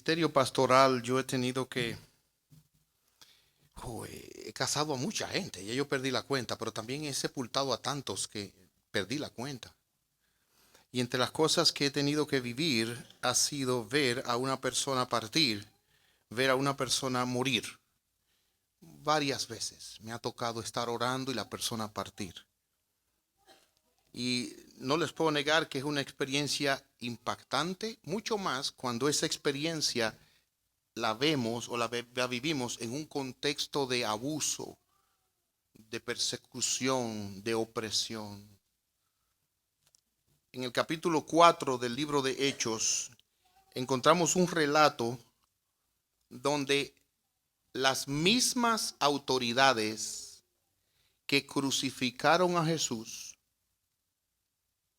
ministerio pastoral yo he tenido que, he casado a mucha gente, ya yo perdí la cuenta, pero también he sepultado a tantos que perdí la cuenta. Y entre las cosas que he tenido que vivir ha sido ver a una persona partir, ver a una persona morir. Varias veces me ha tocado estar orando y la persona partir. Y no les puedo negar que es una experiencia impactante, mucho más cuando esa experiencia la vemos o la vivimos en un contexto de abuso, de persecución, de opresión. En el capítulo 4 del libro de Hechos encontramos un relato donde las mismas autoridades que crucificaron a Jesús,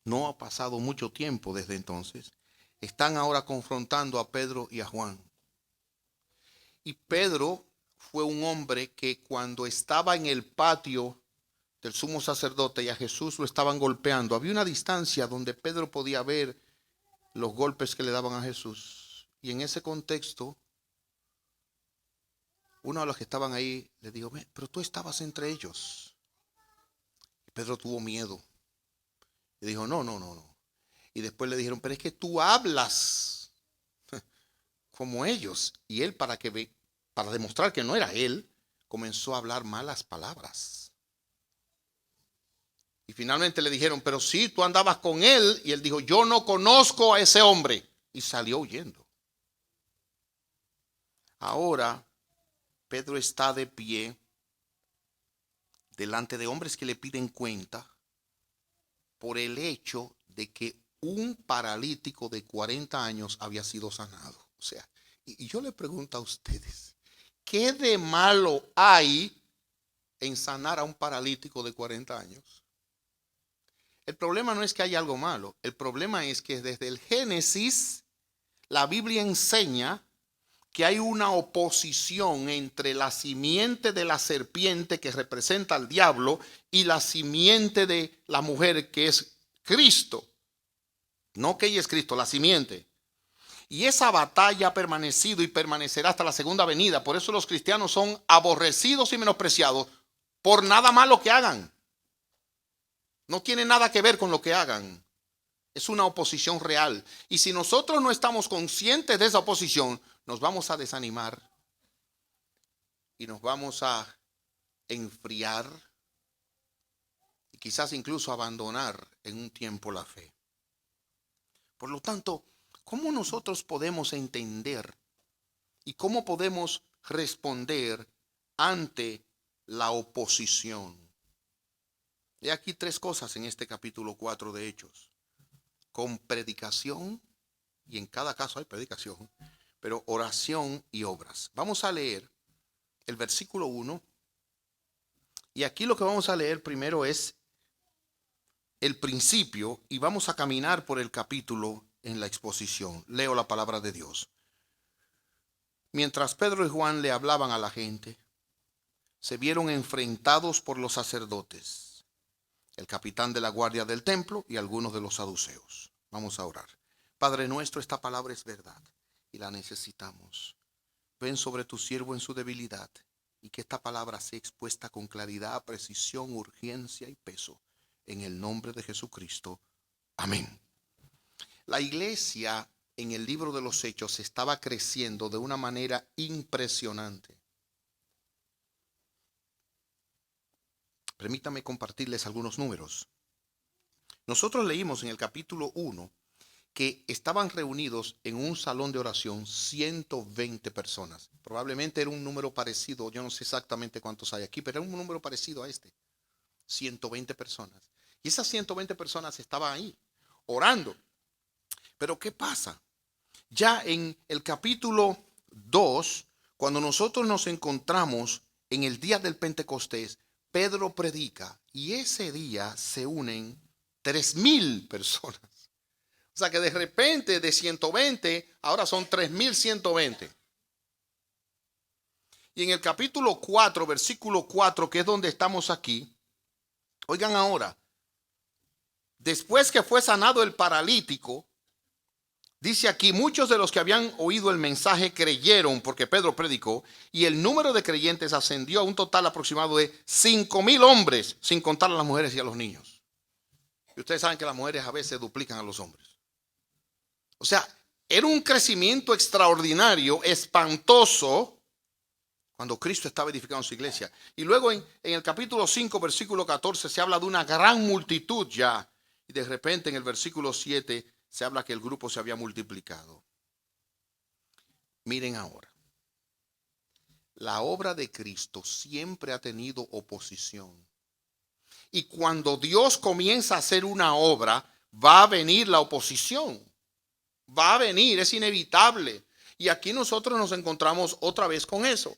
no ha pasado mucho tiempo desde entonces, están ahora confrontando a Pedro y a Juan. Y Pedro fue un hombre que cuando estaba en el patio del sumo sacerdote y a Jesús lo estaban golpeando, había una distancia donde Pedro podía ver los golpes que le daban a Jesús. Y en ese contexto, uno de los que estaban ahí le dijo, pero tú estabas entre ellos. Y Pedro tuvo miedo. Y dijo, no, no, no, no. Y después le dijeron, pero es que tú hablas como ellos. Y él, para demostrar que no era él, comenzó a hablar malas palabras. Y finalmente le dijeron, pero sí, tú andabas con él. Y él dijo, yo no conozco a ese hombre. Y salió huyendo. Ahora, Pedro está de pie delante de hombres que le piden cuenta por el hecho de que un paralítico de 40 años había sido sanado. O sea, y yo le pregunto a ustedes, ¿qué de malo hay en sanar a un paralítico de 40 años? El problema no es que haya algo malo, el problema es que desde el Génesis la Biblia enseña que hay una oposición entre la simiente de la serpiente que representa al diablo y la simiente de la mujer que es Cristo. No que ella es Cristo, la simiente. Y esa batalla ha permanecido y permanecerá hasta la segunda venida. Por eso los cristianos son aborrecidos y menospreciados por nada malo que hagan. No tiene nada que ver con lo que hagan. Es una oposición real. Y si nosotros no estamos conscientes de esa oposición, nos vamos a desanimar y nos vamos a enfriar y quizás incluso abandonar en un tiempo la fe. Por lo tanto, ¿cómo nosotros podemos entender y cómo podemos responder ante la oposición? He aquí tres cosas en este capítulo 4 de Hechos. Con predicación, y en cada caso hay predicación, pero oración y obras. Vamos a leer el versículo 1. Y aquí lo que vamos a leer primero es el principio y vamos a caminar por el capítulo en la exposición. Leo la palabra de Dios. Mientras Pedro y Juan le hablaban a la gente, se vieron enfrentados por los sacerdotes, el capitán de la guardia del templo y algunos de los saduceos. Vamos a orar. Padre nuestro, esta palabra es verdad y la necesitamos. Ven sobre tu siervo en su debilidad y que esta palabra sea expuesta con claridad, precisión, urgencia y peso. En el nombre de Jesucristo. Amén. La iglesia en el libro de los Hechos estaba creciendo de una manera impresionante. Permítame compartirles algunos números. Nosotros leímos en el capítulo 1 que estaban reunidos en un salón de oración 120 personas. Probablemente era un número parecido, yo no sé exactamente cuántos hay aquí, pero era un número parecido a este. 120 personas. Y esas 120 personas estaban ahí, orando. Pero ¿qué pasa? Ya en el capítulo 2, cuando nosotros nos encontramos en el día del Pentecostés, Pedro predica y ese día se unen 3,000 personas. O sea que de repente de 120 ahora son 3,120. Y en el capítulo 4, versículo 4, que es donde estamos aquí, oigan ahora, después que fue sanado el paralítico, Dice aquí, muchos de los que habían oído el mensaje creyeron porque Pedro predicó, y el número de creyentes ascendió a un total aproximado de 5,000 hombres, sin contar a las mujeres y a los niños. Y ustedes saben que las mujeres a veces duplican a los hombres. O sea, era un crecimiento extraordinario, espantoso, cuando Cristo estaba edificando su iglesia. Y luego en el capítulo 5, versículo 14, se habla de una gran multitud ya. Y de repente en el versículo 7 se habla que el grupo se había multiplicado. Miren ahora. La obra de Cristo siempre ha tenido oposición. Y cuando Dios comienza a hacer una obra, va a venir la oposición. Va a venir, es inevitable. Y aquí nosotros nos encontramos otra vez con eso.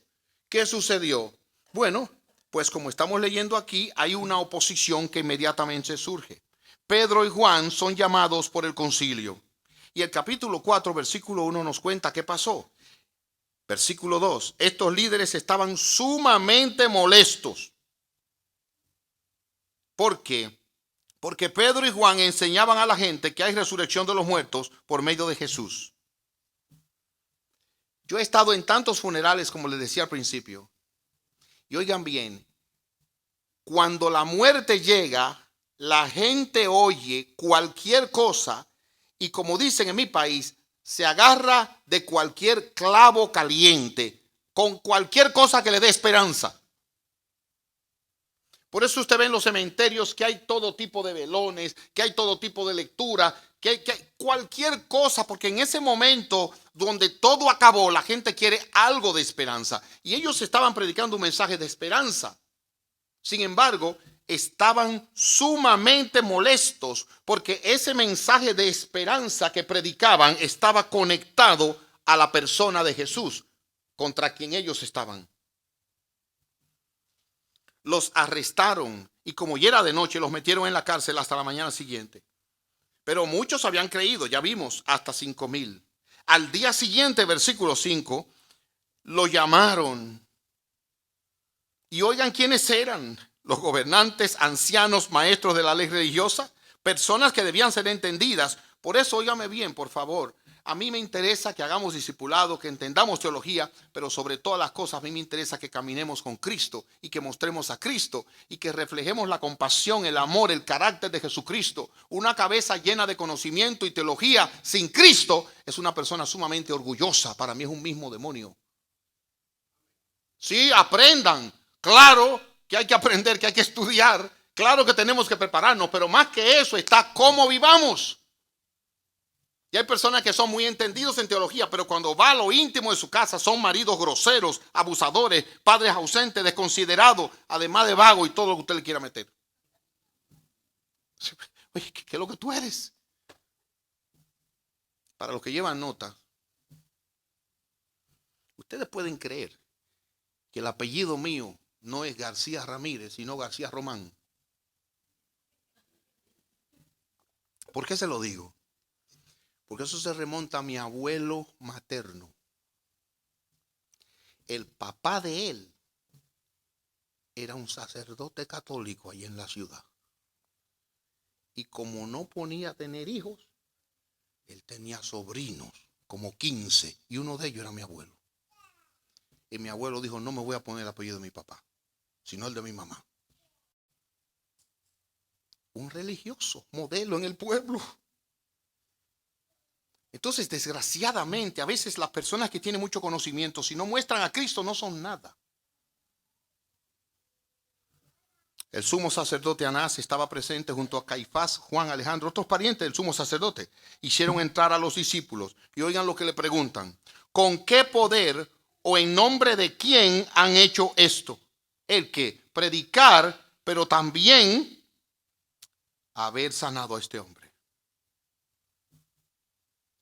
¿Qué sucedió? Bueno, pues como estamos leyendo aquí, hay una oposición que inmediatamente surge. Pedro y Juan son llamados por el concilio. Y el capítulo 4, versículo 1 nos cuenta qué pasó. Versículo 2. Estos líderes estaban sumamente molestos. ¿Por qué? Porque Pedro y Juan enseñaban a la gente que hay resurrección de los muertos por medio de Jesús. Yo he estado en tantos funerales, como les decía al principio. Y oigan bien, cuando la muerte llega, la gente oye cualquier cosa y, como dicen en mi país, se agarra de cualquier clavo caliente, con cualquier cosa que le dé esperanza. Por eso usted ve en los cementerios que hay todo tipo de velones, que hay todo tipo de lectura, que hay cualquier cosa, porque en ese momento donde todo acabó, la gente quiere algo de esperanza. Y ellos estaban predicando un mensaje de esperanza. Sin embargo, estaban sumamente molestos porque ese mensaje de esperanza que predicaban estaba conectado a la persona de Jesús, contra quien ellos estaban. Los arrestaron y como ya era de noche, los metieron en la cárcel hasta la mañana siguiente. Pero muchos habían creído, ya vimos, hasta 5,000. Al día siguiente, versículo 5, lo llamaron. Y oigan quiénes eran: los gobernantes, ancianos, maestros de la ley religiosa, personas que debían ser entendidas. Por eso, óigame bien, por favor. A mí me interesa que hagamos discipulado, que entendamos teología, pero sobre todas las cosas a mí me interesa que caminemos con Cristo y que mostremos a Cristo y que reflejemos la compasión, el amor, el carácter de Jesucristo. Una cabeza llena de conocimiento y teología sin Cristo es una persona sumamente orgullosa. Para mí es un mismo demonio. Sí, aprendan. Claro que hay que aprender, que hay que estudiar. Claro que tenemos que prepararnos, pero más que eso está cómo vivamos. Y hay personas que son muy entendidos en teología, pero cuando va a lo íntimo de su casa son maridos groseros, abusadores, padres ausentes, desconsiderados, además de vago y todo lo que usted le quiera meter. Oye, ¿qué es lo que tú eres? Para los que llevan nota, ustedes pueden creer que el apellido mío no es García Ramírez, sino García Román. ¿Por qué se lo digo? Porque eso se remonta a mi abuelo materno. El papá de él era un sacerdote católico ahí en la ciudad. Y como no ponía a tener hijos, él tenía sobrinos, como 15, y uno de ellos era mi abuelo. Y mi abuelo dijo: no me voy a poner el apellido de mi papá, sino el de mi mamá. Un religioso, modelo en el pueblo. Entonces, desgraciadamente, a veces las personas que tienen mucho conocimiento, si no muestran a Cristo, no son nada. El sumo sacerdote Anás estaba presente junto a Caifás, Juan, Alejandro, otros parientes del sumo sacerdote. Hicieron entrar a los discípulos y oigan lo que le preguntan: ¿con qué poder o en nombre de quién han hecho esto? El que predicar, pero también haber sanado a este hombre.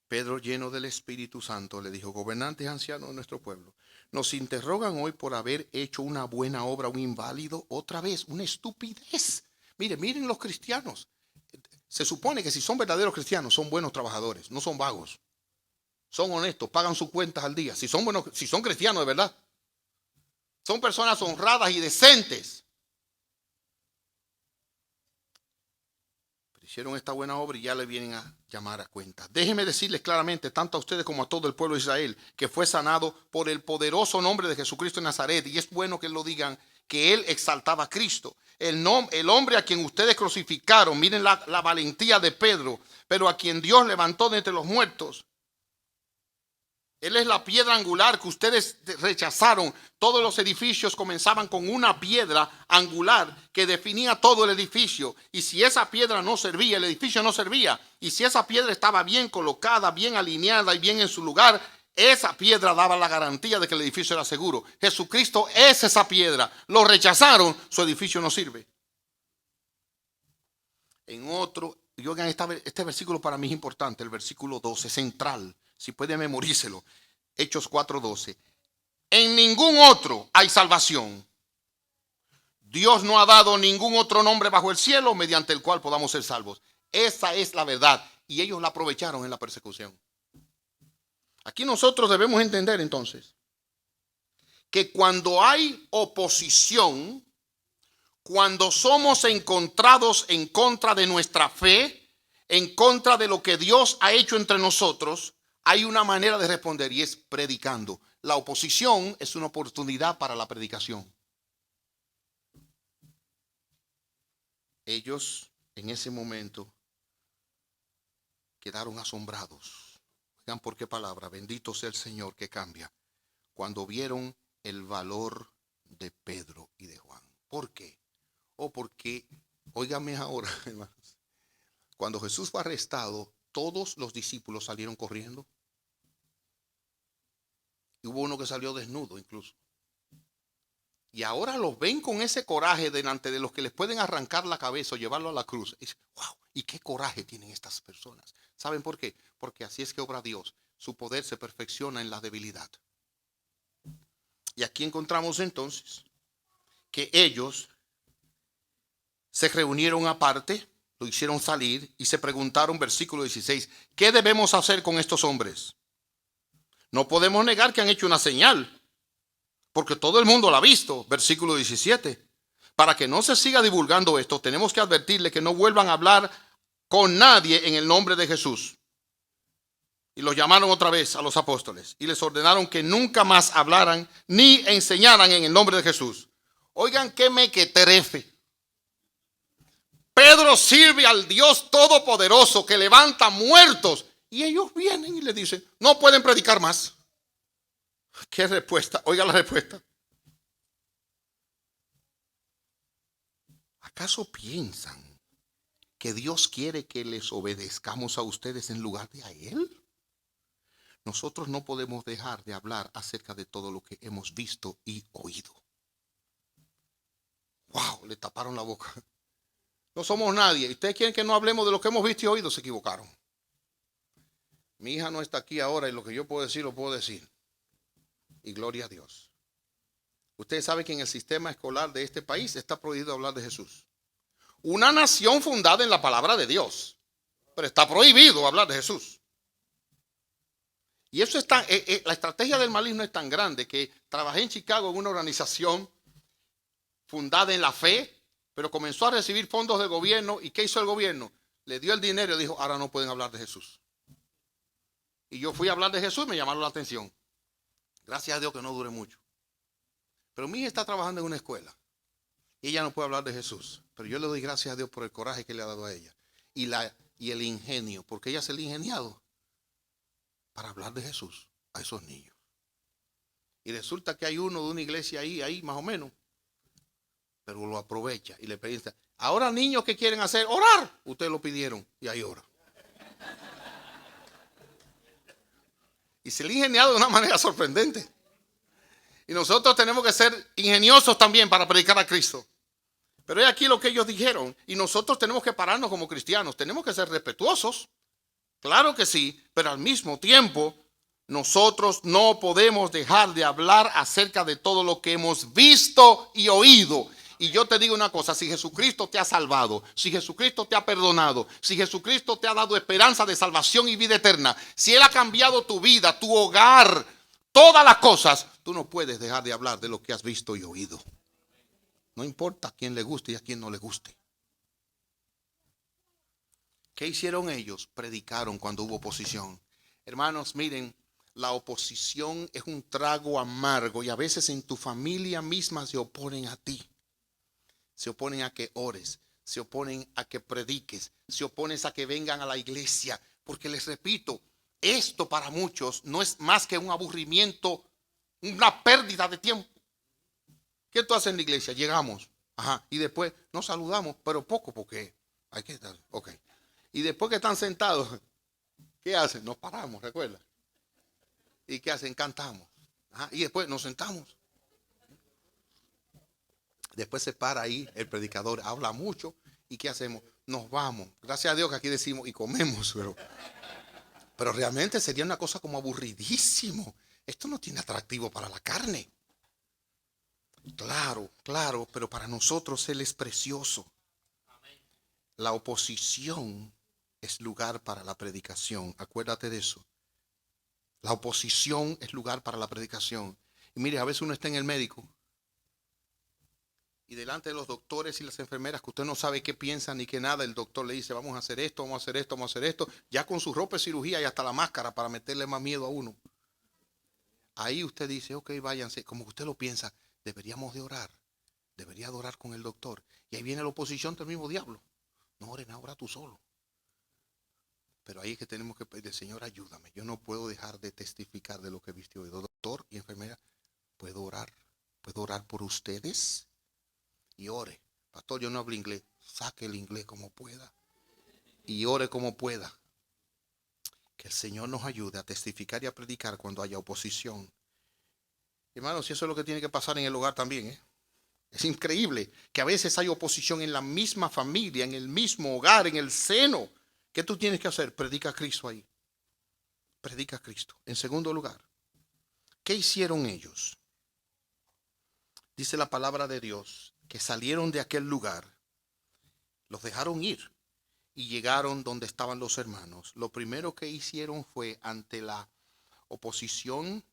Pedro, lleno del Espíritu Santo, le dijo: gobernantes ancianos de nuestro pueblo, nos interrogan hoy por haber hecho una buena obra a un inválido. Otra vez, una estupidez. Miren los cristianos. Se supone que si son verdaderos cristianos, son buenos trabajadores, no son vagos. Son honestos, pagan sus cuentas al día. Si son buenos, si son cristianos de verdad, son personas honradas y decentes. Hicieron esta buena obra y ya le vienen a llamar a cuenta. Déjenme decirles claramente, tanto a ustedes como a todo el pueblo de Israel, que fue sanado por el poderoso nombre de Jesucristo de Nazaret. Y es bueno que lo digan, que él exaltaba a Cristo. El hombre a quien ustedes crucificaron, miren la valentía de Pedro, pero a quien Dios levantó de entre los muertos. Él es la piedra angular que ustedes rechazaron. Todos los edificios comenzaban con una piedra angular que definía todo el edificio. Y si esa piedra no servía, el edificio no servía. Y si esa piedra estaba bien colocada, bien alineada y bien en su lugar, esa piedra daba la garantía de que el edificio era seguro. Jesucristo es esa piedra. Lo rechazaron, su edificio no sirve. En otro, y oigan, este versículo para mí es importante, el versículo 12, central. Si puede memoríselo. Hechos 4:12. En ningún otro hay salvación. Dios no ha dado ningún otro nombre bajo el cielo mediante el cual podamos ser salvos. Esa es la verdad. Y ellos la aprovecharon en la persecución. Aquí nosotros debemos entender entonces que cuando hay oposición, cuando somos encontrados en contra de nuestra fe, en contra de lo que Dios ha hecho entre nosotros, hay una manera de responder y es predicando. La oposición es una oportunidad para la predicación. Ellos en ese momento quedaron asombrados. Vean por qué palabra, bendito sea el Señor que cambia. Cuando vieron el valor de Pedro y de Juan. ¿Por qué? Porque, óigame ahora, hermanos, cuando Jesús fue arrestado, todos los discípulos salieron corriendo. Y hubo uno que salió desnudo incluso. Y ahora los ven con ese coraje delante de los que les pueden arrancar la cabeza o llevarlo a la cruz. Y dicen, wow, ¿y qué coraje tienen estas personas? ¿Saben por qué? Porque así es que obra Dios. Su poder se perfecciona en la debilidad. Y aquí encontramos entonces que ellos se reunieron aparte, lo hicieron salir y se preguntaron, versículo 16, ¿qué debemos hacer con estos hombres? No podemos negar que han hecho una señal, porque todo el mundo la ha visto. Versículo 17. Para que no se siga divulgando esto, tenemos que advertirle que no vuelvan a hablar con nadie en el nombre de Jesús. Y los llamaron otra vez a los apóstoles y les ordenaron que nunca más hablaran ni enseñaran en el nombre de Jesús. Oigan qué mequetrefe. Pedro sirve al Dios Todopoderoso que levanta muertos. Y ellos vienen y le dicen, no pueden predicar más. ¿Qué respuesta? Oiga la respuesta. ¿Acaso piensan que Dios quiere que les obedezcamos a ustedes en lugar de a Él? Nosotros no podemos dejar de hablar acerca de todo lo que hemos visto y oído. Wow, le taparon la boca. No somos nadie. ¿Y ustedes quieren que no hablemos de lo que hemos visto y oído? Se equivocaron. Mi hija no está aquí ahora y lo que yo puedo decir, lo puedo decir. Y gloria a Dios. Ustedes saben que en el sistema escolar de este país está prohibido hablar de Jesús. Una nación fundada en la palabra de Dios. Pero está prohibido hablar de Jesús. Y eso está, la estrategia del maligno es tan grande que trabajé en Chicago en una organización fundada en la fe, pero comenzó a recibir fondos del gobierno. ¿Y qué hizo el gobierno? Le dio el dinero y dijo, ahora no pueden hablar de Jesús. Y yo fui a hablar de Jesús y me llamaron la atención. Gracias a Dios que no dure mucho. Pero mi hija está trabajando en una escuela. Y ella no puede hablar de Jesús. Pero yo le doy gracias a Dios por el coraje que le ha dado a ella. Y el ingenio. Porque ella se le ha ingeniado para hablar de Jesús a esos niños. Y resulta que hay uno de una iglesia ahí más o menos. Pero lo aprovecha y le pregunta, ahora niños que quieren hacer, orar. Ustedes lo pidieron y ahí ora. Y se le ha ingeniado de una manera sorprendente. Y nosotros tenemos que ser ingeniosos también para predicar a Cristo. Pero es aquí lo que ellos dijeron. Y nosotros tenemos que pararnos como cristianos. Tenemos que ser respetuosos. Claro que sí. Pero al mismo tiempo, nosotros no podemos dejar de hablar acerca de todo lo que hemos visto y oído. Y yo te digo una cosa, si Jesucristo te ha salvado, si Jesucristo te ha perdonado, si Jesucristo te ha dado esperanza de salvación y vida eterna, si Él ha cambiado tu vida, tu hogar, todas las cosas, tú no puedes dejar de hablar de lo que has visto y oído. No importa a quién le guste y a quién no le guste. ¿Qué hicieron ellos? Predicaron cuando hubo oposición. Hermanos, miren, la oposición es un trago amargo y a veces en tu familia misma se oponen a ti. Se oponen a que ores, se oponen a que prediques, se oponen a que vengan a la iglesia. Porque les repito, esto para muchos no es más que un aburrimiento, una pérdida de tiempo. ¿Qué tú haces en la iglesia? Llegamos, ajá, y después nos saludamos, pero poco porque hay que estar, ok. Y después que están sentados, ¿qué hacen? Nos paramos, recuerda. ¿Y qué hacen? Cantamos. Ajá, y después nos sentamos. Después se para ahí el predicador, habla mucho. ¿Y qué hacemos? Nos vamos. Gracias a Dios que aquí decimos y comemos, pero realmente sería una cosa como aburridísimo. Esto no tiene atractivo para la carne. Claro, claro, pero para nosotros Él es precioso. La oposición es lugar para la predicación. Acuérdate de eso. La oposición es lugar para la predicación. Y mire, a veces uno está en el médico y delante de los doctores y las enfermeras que usted no sabe qué piensan ni qué nada, el doctor le dice, vamos a hacer esto, vamos a hacer esto, vamos a hacer esto, ya con su ropa de cirugía y hasta la máscara para meterle más miedo a uno. Ahí usted dice, ok, váyanse, como usted lo piensa, deberíamos de orar, debería de orar con el doctor. Y ahí viene la oposición del mismo diablo. No oren ahora tú solo. Pero ahí es que tenemos que pedir, Señor, ayúdame. Yo no puedo dejar de testificar de lo que he visto hoy. Doctor y enfermera, puedo orar por ustedes y ore. Pastor, yo no hablo inglés. Saque el inglés como pueda y ore como pueda. Que el Señor nos ayude a testificar y a predicar cuando haya oposición. Hermanos, si eso es lo que tiene que pasar en el hogar también, ¿eh? Es increíble que a veces hay oposición en la misma familia, en el mismo hogar, en el seno. ¿Qué tú tienes que hacer? Predica a Cristo ahí. Predica a Cristo. En segundo lugar, ¿qué hicieron ellos? Dice la palabra de Dios que salieron de aquel lugar, los dejaron ir y llegaron donde estaban los hermanos. Lo primero que hicieron fue ante la oposición,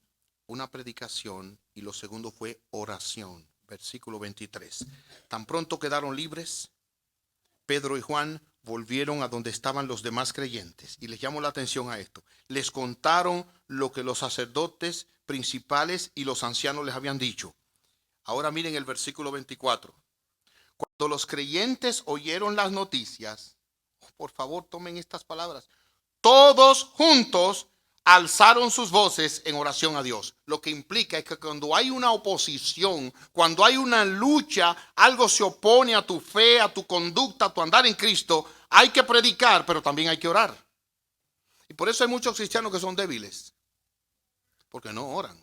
una predicación, y lo segundo fue oración. Versículo 23. Tan pronto quedaron libres, Pedro y Juan volvieron a donde estaban los demás creyentes. Y les llamo la atención a esto. Les contaron lo que los sacerdotes principales y los ancianos les habían dicho. Ahora miren el versículo 24. Cuando los creyentes oyeron las noticias, por favor tomen estas palabras, todos juntos alzaron sus voces en oración a Dios. Lo que implica es que cuando hay una oposición, cuando hay una lucha, algo se opone a tu fe, a tu conducta, a tu andar en Cristo, hay que predicar, pero también hay que orar. Y por eso hay muchos cristianos que son débiles, porque no oran.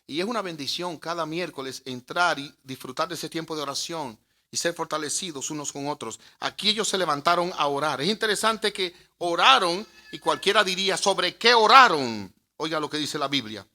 Y es una bendición cada miércoles entrar y disfrutar de ese tiempo de oración y ser fortalecidos unos con otros. Aquí ellos se levantaron a orar. Es interesante que oraron y cualquiera diría, ¿sobre qué oraron? Oiga lo que dice la Biblia.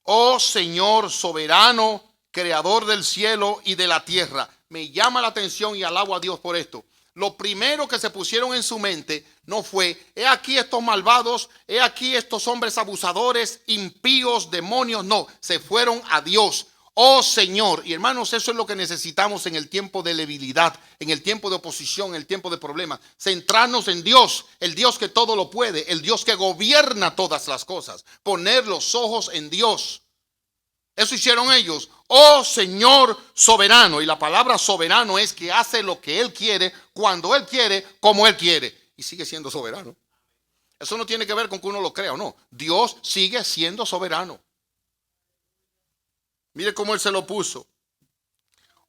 Oh Señor soberano, creador del cielo y de la tierra. Me llama la atención y alabo a Dios por esto. Lo primero que se pusieron en su mente no fue, he aquí estos malvados, he aquí estos hombres abusadores, impíos, demonios. No, se fueron a Dios. Oh Señor, y hermanos, eso es lo que necesitamos en el tiempo de debilidad, en el tiempo de oposición, en el tiempo de problemas. Centrarnos en Dios, el Dios que todo lo puede, el Dios que gobierna todas las cosas. Poner los ojos en Dios. Eso hicieron ellos. Oh Señor soberano. Y la palabra soberano es que hace lo que Él quiere, cuando Él quiere, como Él quiere. Y sigue siendo soberano. Eso no tiene que ver con que uno lo crea o no. Dios sigue siendo soberano. Mire cómo Él se lo puso.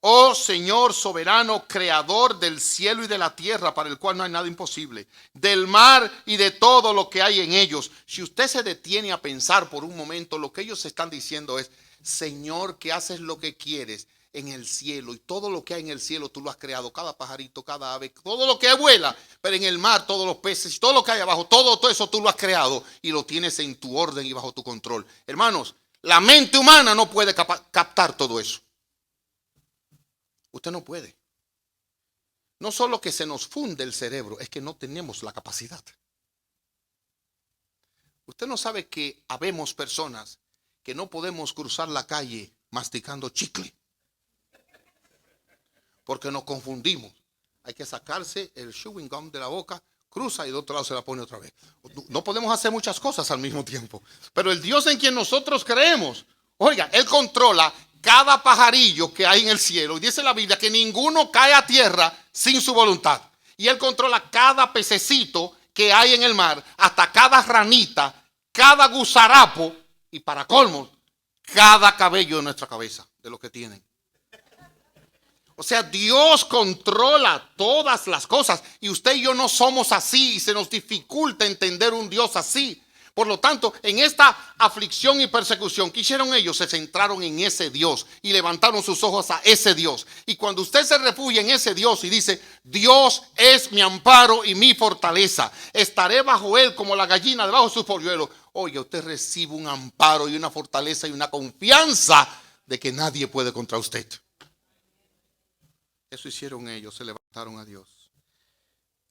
Oh Señor soberano, creador del cielo y de la tierra, para el cual no hay nada imposible, del mar y de todo lo que hay en ellos. Si usted se detiene a pensar por un momento, lo que ellos están diciendo es, Señor, que haces lo que quieres en el cielo, y todo lo que hay en el cielo tú lo has creado, cada pajarito, cada ave, todo lo que vuela, pero en el mar, todos los peces, todo lo que hay abajo, todo eso tú lo has creado y lo tienes en tu orden y bajo tu control. Hermanos, la mente humana no puede captar todo eso. Usted no puede. No solo que se nos funde el cerebro, es que no tenemos la capacidad. Usted no sabe que habemos personas que no podemos cruzar la calle masticando chicle, porque nos confundimos. hay que sacarse el chewing gum de la boca, cruza y de otro lado se la pone otra vez. No podemos hacer muchas cosas al mismo tiempo. Pero el Dios en quien nosotros creemos, oiga, Él controla cada pajarillo que hay en el cielo. Y dice la Biblia que ninguno cae a tierra sin su voluntad. Y Él controla cada pececito que hay en el mar, hasta cada ranita, cada gusarapo y para colmo, cada cabello de nuestra cabeza, de lo que tienen. O sea, Dios controla todas las cosas y usted y yo no somos así y se nos dificulta entender un Dios así. Por lo tanto, en esta aflicción y persecución, ¿qué hicieron ellos? Se centraron en ese Dios y levantaron sus ojos a ese Dios. Y cuando usted se refugia en ese Dios y dice, Dios es mi amparo y mi fortaleza, estaré bajo Él como la gallina debajo de sus polluelos. Oye, usted recibe un amparo y una fortaleza y una confianza de que nadie puede contra usted. Eso hicieron ellos, se levantaron a Dios.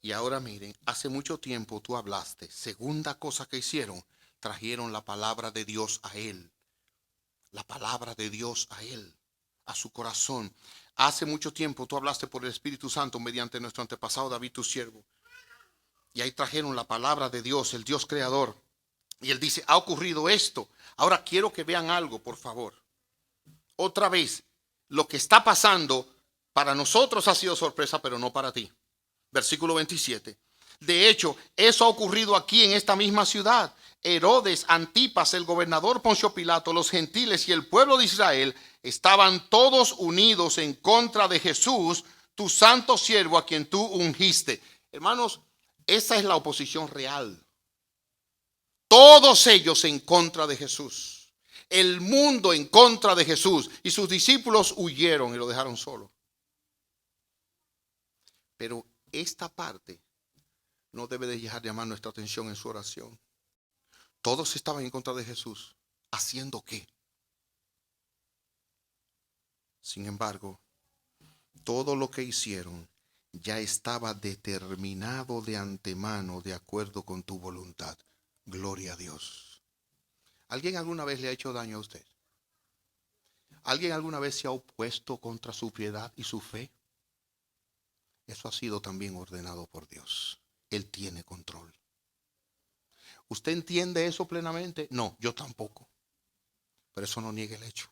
Y ahora miren, hace mucho tiempo tú hablaste. Segunda cosa que hicieron, trajeron la palabra de Dios a Él. La palabra de Dios a Él, a su corazón. Hace mucho tiempo tú hablaste por el Espíritu Santo mediante nuestro antepasado David, tu siervo. Y ahí trajeron la palabra de Dios, el Dios creador. Y Él dice, ha ocurrido esto. Ahora quiero que vean algo, por favor. Otra vez, lo que está pasando para nosotros ha sido sorpresa, pero no para ti. Versículo 27. De hecho, eso ha ocurrido aquí en esta misma ciudad. Herodes, Antipas, el gobernador Poncio Pilato, los gentiles y el pueblo de Israel estaban todos unidos en contra de Jesús, tu santo siervo a quien tú ungiste. Hermanos, esa es la oposición real. Todos ellos en contra de Jesús. El mundo en contra de Jesús. Y sus discípulos huyeron y lo dejaron solo. Pero esta parte no debe de dejar de llamar nuestra atención en su oración. Todos estaban en contra de Jesús. ¿Haciendo qué? Sin embargo, todo lo que hicieron ya estaba determinado de antemano de acuerdo con tu voluntad. Gloria a Dios. ¿Alguien alguna vez le ha hecho daño a usted? ¿Alguien alguna vez se ha opuesto contra su piedad y su fe? Eso ha sido también ordenado por Dios. Él tiene control. ¿Usted entiende eso plenamente? No, yo tampoco. Pero eso no niega el hecho.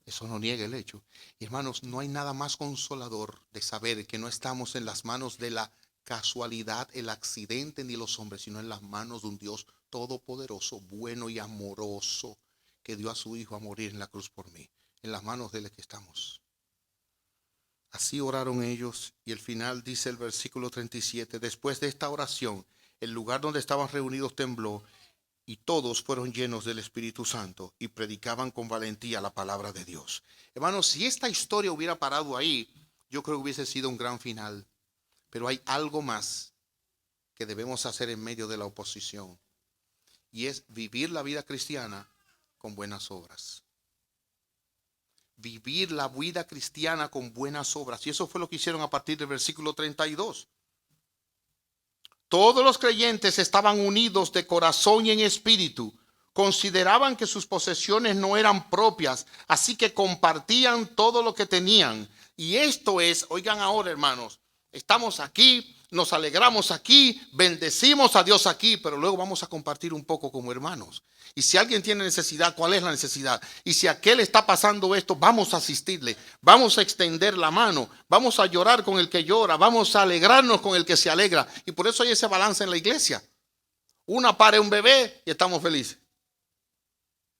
Eso no niega el hecho. Y hermanos, no hay nada más consolador de saber que no estamos en las manos de la casualidad, el accidente ni los hombres, sino en las manos de un Dios todopoderoso, bueno y amoroso, que dio a su Hijo a morir en la cruz por mí. En las manos de Él que estamos. Así oraron ellos y el final dice el versículo 37. Después de esta oración, el lugar donde estaban reunidos tembló y todos fueron llenos del Espíritu Santo y predicaban con valentía la palabra de Dios. Hermanos, si esta historia hubiera parado ahí, yo creo que hubiese sido un gran final. Pero hay algo más que debemos hacer en medio de la oposición y es vivir la vida cristiana con buenas obras. Vivir la vida cristiana con buenas obras. Y eso fue lo que hicieron a partir del versículo 32. Todos los creyentes estaban unidos de corazón y en espíritu. Consideraban que sus posesiones no eran propias, así que compartían todo lo que tenían. Y esto es, oigan ahora hermanos, estamos aquí, nos alegramos aquí, bendecimos a Dios aquí, pero luego vamos a compartir un poco como hermanos. Y si alguien tiene necesidad, ¿cuál es la necesidad? Y si aquel está pasando esto, vamos a asistirle, vamos a extender la mano, vamos a llorar con el que llora, vamos a alegrarnos con el que se alegra. Y por eso hay ese balance en la iglesia. Una pare un bebé y estamos felices.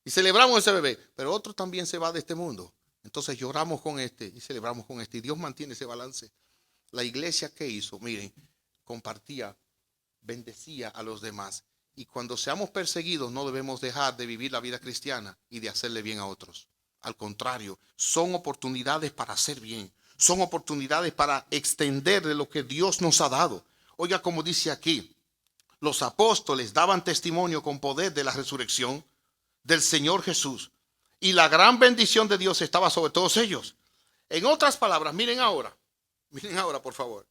Y celebramos ese bebé, pero otro también se va de este mundo. Entonces lloramos con este y celebramos con este. Y Dios mantiene ese balance. La iglesia, ¿qué hizo? Miren, compartía, bendecía a los demás. Y cuando seamos perseguidos, no debemos dejar de vivir la vida cristiana y de hacerle bien a otros. Al contrario, son oportunidades para hacer bien. Son oportunidades para extender de lo que Dios nos ha dado. Oiga, como dice aquí, los apóstoles daban testimonio con poder de la resurrección del Señor Jesús. Y la gran bendición de Dios estaba sobre todos ellos. En otras palabras, miren ahora, por favor.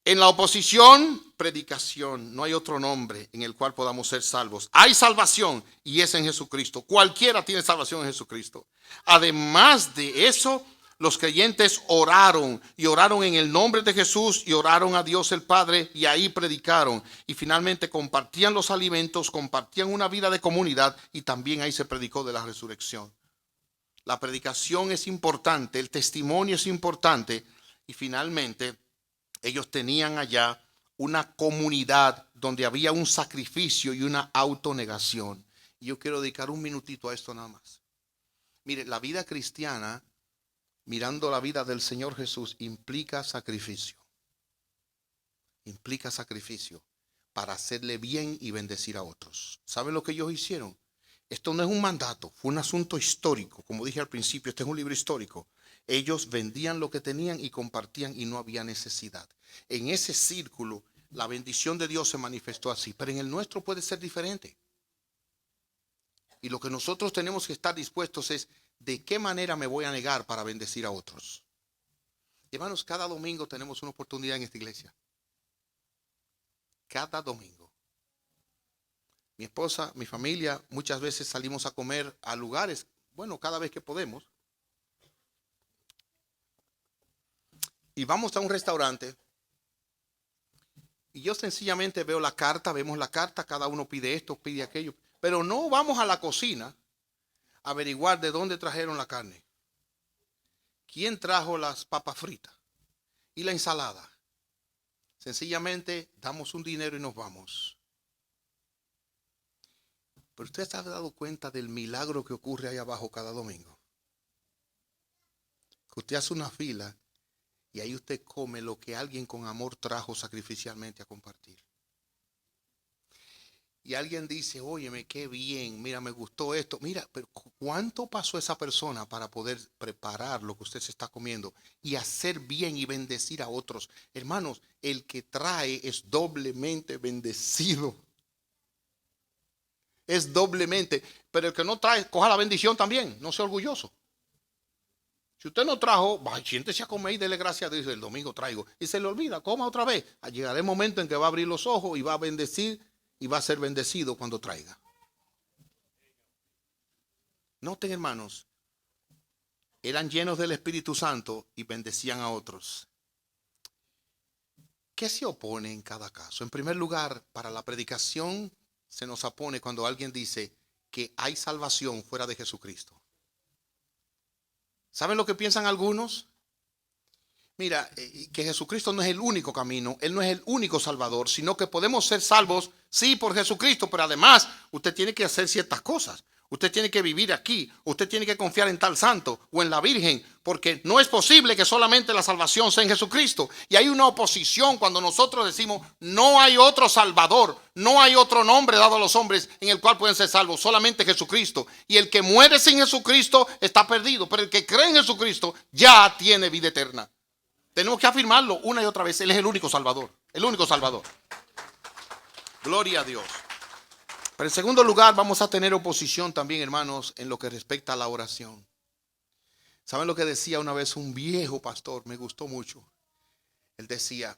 En la oposición, predicación. No hay otro nombre en el cual podamos ser salvos. Hay salvación y es en Jesucristo. Cualquiera tiene salvación en Jesucristo. Además de eso, Los creyentes oraron y oraron en el nombre de Jesús y oraron a Dios el Padre y ahí predicaron. Y finalmente compartían los alimentos, compartían una vida de comunidad y también ahí se predicó de la resurrección. La predicación es importante, el testimonio es importante y finalmente ellos tenían allá una comunidad donde había un sacrificio y una autonegación. Y yo quiero dedicar un minutito a esto nada más. Mire, la vida cristiana, mirando la vida del Señor Jesús, implica sacrificio. Implica sacrificio para hacerle bien y bendecir a otros. ¿Saben lo que ellos hicieron? Esto no es un mandato, fue un asunto histórico. Como dije al principio, este es un libro histórico. Ellos vendían lo que tenían y compartían y no había necesidad. En ese círculo, la bendición de Dios se manifestó así, pero en el nuestro puede ser diferente. Y lo que nosotros tenemos que estar dispuestos es de qué manera me voy a negar para bendecir a otros. Hermanos, cada domingo tenemos una oportunidad en esta iglesia. Cada domingo. Mi esposa, mi familia, muchas veces salimos a comer a lugares, bueno, cada vez que podemos. Y vamos a un restaurante y yo sencillamente veo la carta, vemos la carta, cada uno pide esto, pide aquello, pero no vamos a la cocina a averiguar de dónde trajeron la carne, quién trajo las papas fritas y la ensalada. Sencillamente damos un dinero y nos vamos. Pero usted se ha dado cuenta del milagro que ocurre ahí abajo cada domingo. Que usted hace una fila y ahí usted come lo que alguien con amor trajo sacrificialmente a compartir. Y alguien dice, óyeme, qué bien, mira, me gustó esto. Mira, pero ¿cuánto pasó esa persona para poder preparar lo que usted se está comiendo y hacer bien y bendecir a otros? Hermanos, el que trae es doblemente bendecido. Es doblemente. Pero el que no trae, coja la bendición también, no sea orgulloso. Si usted no trajo, siéntese a comer y dele gracias a Dios. El domingo traigo. Y se le olvida, coma otra vez. Llegará el momento en que va a abrir los ojos y va a bendecir y va a ser bendecido cuando traiga. Noten, hermanos, eran llenos del Espíritu Santo y bendecían a otros. ¿Qué se opone en cada caso? En primer lugar, para la predicación se nos opone cuando alguien dice que hay salvación fuera de Jesucristo. ¿Saben lo que piensan algunos? Mira, que Jesucristo no es el único camino, Él no es el único salvador, sino que podemos ser salvos, sí, por Jesucristo, pero además usted tiene que hacer ciertas cosas. Usted tiene que vivir aquí, usted tiene que confiar en tal santo o en la Virgen, porque no es posible que solamente la salvación sea en Jesucristo. Y hay una oposición cuando nosotros decimos, no hay otro salvador, no hay otro nombre dado a los hombres en el cual pueden ser salvos, solamente Jesucristo. Y el que muere sin Jesucristo está perdido, pero el que cree en Jesucristo ya tiene vida eterna. Tenemos que afirmarlo una y otra vez, Él es el único salvador, el único salvador. Gloria a Dios. Pero en segundo lugar vamos a tener oposición también, hermanos, en lo que respecta a la oración. ¿Saben lo que decía una vez un viejo pastor? Me gustó mucho. Él decía,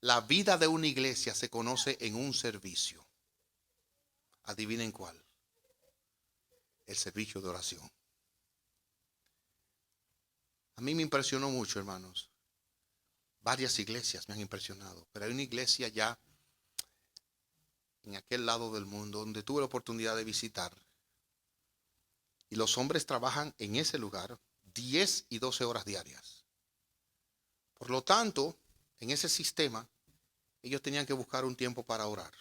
la vida de una iglesia se conoce en un servicio. Adivinen cuál. El servicio de oración. A mí me impresionó mucho, hermanos. Varias iglesias me han impresionado, pero hay una iglesia ya en aquel lado del mundo donde tuve la oportunidad de visitar. Y los hombres trabajan en ese lugar 10 y 12 horas diarias. Por lo tanto, en ese sistema, ellos tenían que buscar un tiempo para orar.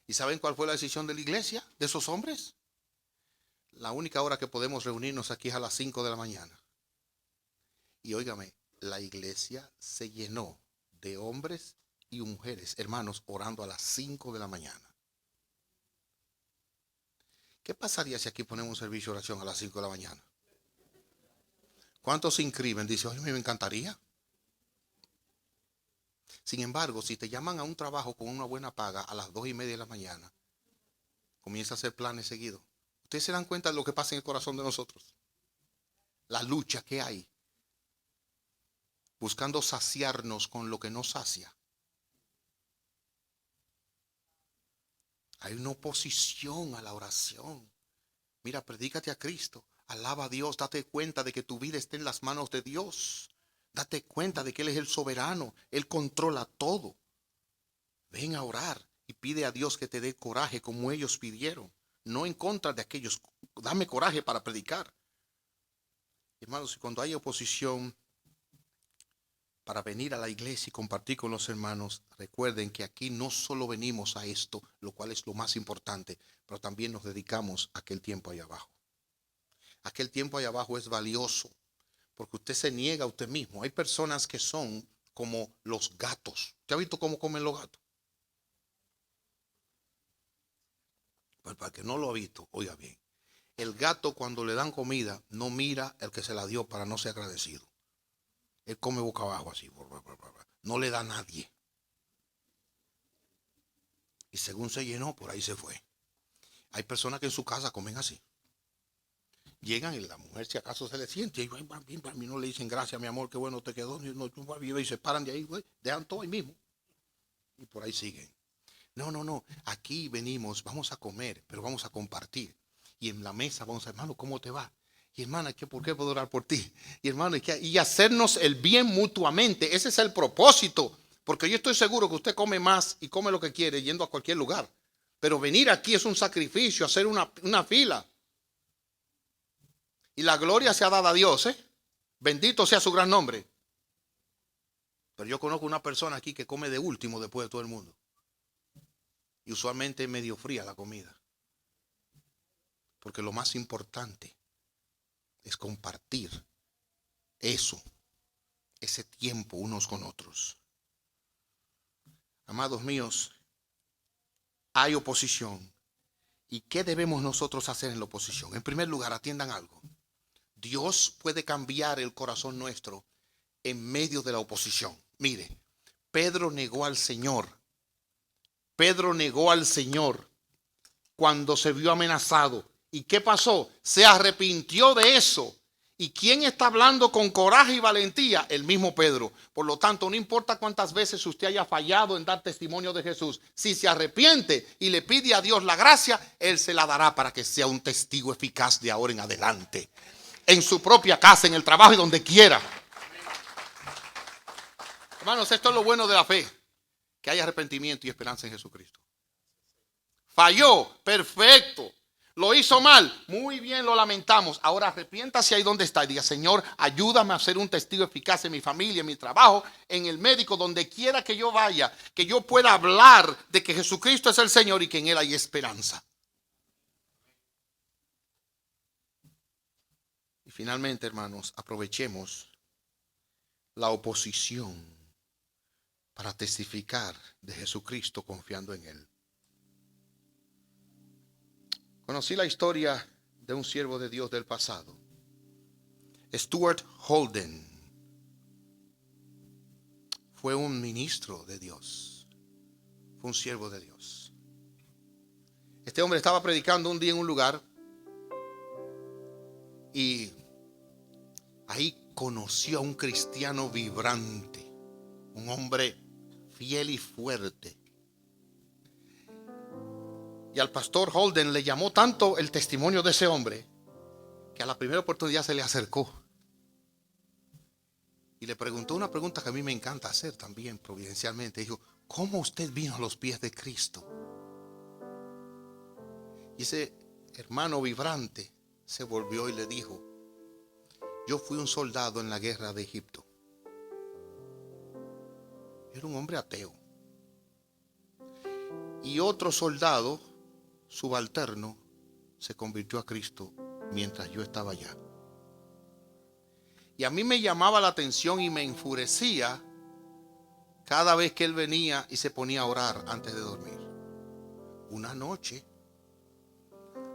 ¿Y saben cuál fue la decisión de la iglesia, de esos hombres? La única hora que podemos reunirnos aquí es a las 5 de la mañana. Y óigame, la iglesia se llenó de hombres y mujeres, hermanos, orando a las 5 de la mañana. ¿Qué pasaría si aquí ponemos un servicio de oración a las 5 de la mañana? ¿Cuántos se inscriben? Dice, oye, me encantaría. Sin embargo, si te llaman a un trabajo con una buena paga a las 2:30 de la mañana, comienza a hacer planes seguidos. Ustedes se dan cuenta de lo que pasa en el corazón de nosotros. La lucha que hay. Buscando saciarnos con lo que nos sacia. Hay una oposición a la oración. Mira, predícate a Cristo. Alaba a Dios, date cuenta de que tu vida está en las manos de Dios. Date cuenta de que Él es el soberano, Él controla todo. Ven a orar y pide a Dios que te dé coraje como ellos pidieron. No en contra de aquellos. Dame coraje para predicar. Hermanos, cuando hay oposición para venir a la iglesia y compartir con los hermanos, recuerden que aquí no solo venimos a esto, lo cual es lo más importante, pero también nos dedicamos a aquel tiempo allá abajo. Aquel tiempo allá abajo es valioso, porque usted se niega a usted mismo. Hay personas que son como los gatos. ¿Usted ha visto cómo comen los gatos? Pues para que no lo ha visto, oiga bien. El gato cuando le dan comida no mira el que se la dio para no ser agradecido. Él come boca abajo así. No le da a nadie. Y según se llenó, por ahí se fue. Hay personas que en su casa comen así. Llegan y la mujer si acaso se le siente y no le dicen gracias mi amor, qué bueno te quedó. Y se paran de ahí, dejan todo ahí mismo. Y por ahí siguen. No. Aquí venimos, vamos a comer, pero vamos a compartir. Y en la mesa vamos a, hermano, ¿cómo te va? Y hermana, ¿por qué puedo orar por ti? Y hermano, y hacernos el bien mutuamente. Ese es el propósito. Porque yo estoy seguro que usted come más y come lo que quiere yendo a cualquier lugar. Pero venir aquí es un sacrificio, hacer una fila. Y la gloria sea dada a Dios, ¿eh? Bendito sea su gran nombre. Pero yo conozco una persona aquí que come de último después de todo el mundo. Y usualmente es medio fría la comida. Porque lo más importante es compartir eso, ese tiempo unos con otros. Amados míos, hay oposición. ¿Y qué debemos nosotros hacer en la oposición? En primer lugar, atiendan algo. Dios puede cambiar el corazón nuestro en medio de la oposición. Mire, Pedro negó al Señor. Pedro negó al Señor cuando se vio amenazado. ¿Y qué pasó? Se arrepintió de eso. ¿Y quién está hablando con coraje y valentía? El mismo Pedro. Por lo tanto, no importa cuántas veces usted haya fallado en dar testimonio de Jesús, si se arrepiente y le pide a Dios la gracia, Él se la dará para que sea un testigo eficaz de ahora en adelante. En su propia casa, en el trabajo y donde quiera. Hermanos, esto es lo bueno de la fe. Que haya arrepentimiento y esperanza en Jesucristo. Falló, perfecto. Lo hizo mal, muy bien, lo lamentamos. Ahora arrepiéntase ahí donde está y diga, Señor, ayúdame a ser un testigo eficaz en mi familia, en mi trabajo, en el médico, donde quiera que yo vaya, que yo pueda hablar de que Jesucristo es el Señor y que en Él hay esperanza. Y finalmente, hermanos, aprovechemos la oposición para testificar de Jesucristo confiando en Él. Conocí la historia de un siervo de Dios del pasado, Stuart Holden. Fue un ministro de Dios, fue un siervo de Dios. Este hombre estaba predicando un día en un lugar y ahí conoció a un cristiano vibrante, un hombre fiel y fuerte. Y al pastor Holden le llamó tanto el testimonio de ese hombre que a la primera oportunidad se le acercó y le preguntó una pregunta que a mí me encanta hacer también providencialmente. Dijo, ¿cómo usted vino a los pies de Cristo? Y ese hermano vibrante se volvió y le dijo, yo fui un soldado en la guerra de Egipto. Era un hombre ateo. Y otro soldado subalterno se convirtió a Cristo mientras yo estaba allá. Y a mí me llamaba la atención y me enfurecía cada vez que él venía y se ponía a orar antes de dormir. Una noche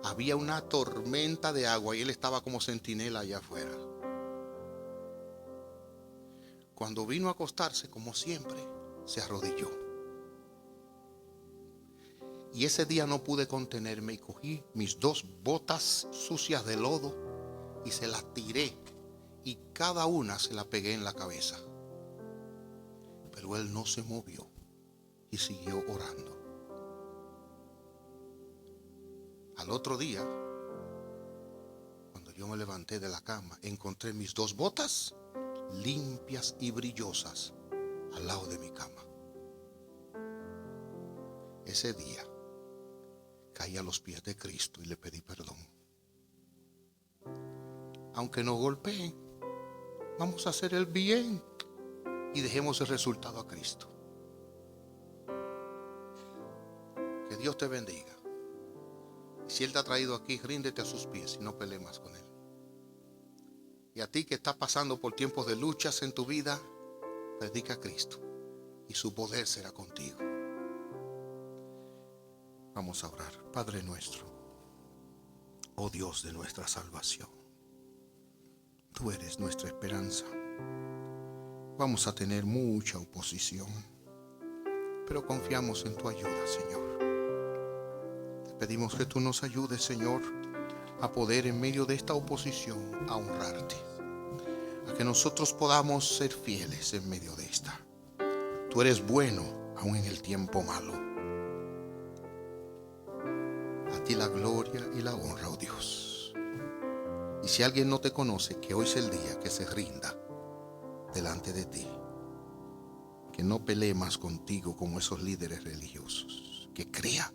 había una tormenta de agua y él estaba como centinela allá afuera. Cuando vino a acostarse, como siempre, se arrodilló. Y ese día no pude contenerme y cogí mis 2 botas sucias de lodo y se las tiré y cada una se la pegué en la cabeza. Pero él no se movió y siguió orando. Al otro día, cuando yo me levanté de la cama, encontré mis 2 botas limpias y brillosas al lado de mi cama. Ese día caí a los pies de Cristo y le pedí perdón. Aunque nos golpeen, vamos a hacer el bien y dejemos el resultado a Cristo. Que Dios te bendiga. Si Él te ha traído aquí, ríndete a sus pies y no pelees más con Él. Y a ti que estás pasando por tiempos de luchas en tu vida, predica a Cristo y su poder será contigo. Vamos a orar. Padre nuestro, oh Dios de nuestra salvación, tú eres nuestra esperanza. Vamos a tener mucha oposición, pero confiamos en tu ayuda, Señor. Te pedimos que tú nos ayudes, Señor, a poder en medio de esta oposición a honrarte, a que nosotros podamos ser fieles en medio de esta. Tú eres bueno aún en el tiempo malo. A ti la gloria y la honra, oh Dios. Y si alguien no te conoce, que hoy es el día que se rinda delante de ti, que no pelee más contigo como esos líderes religiosos, que crea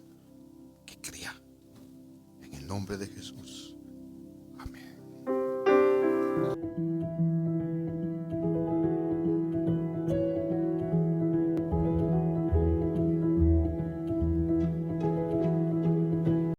en el nombre de Jesús.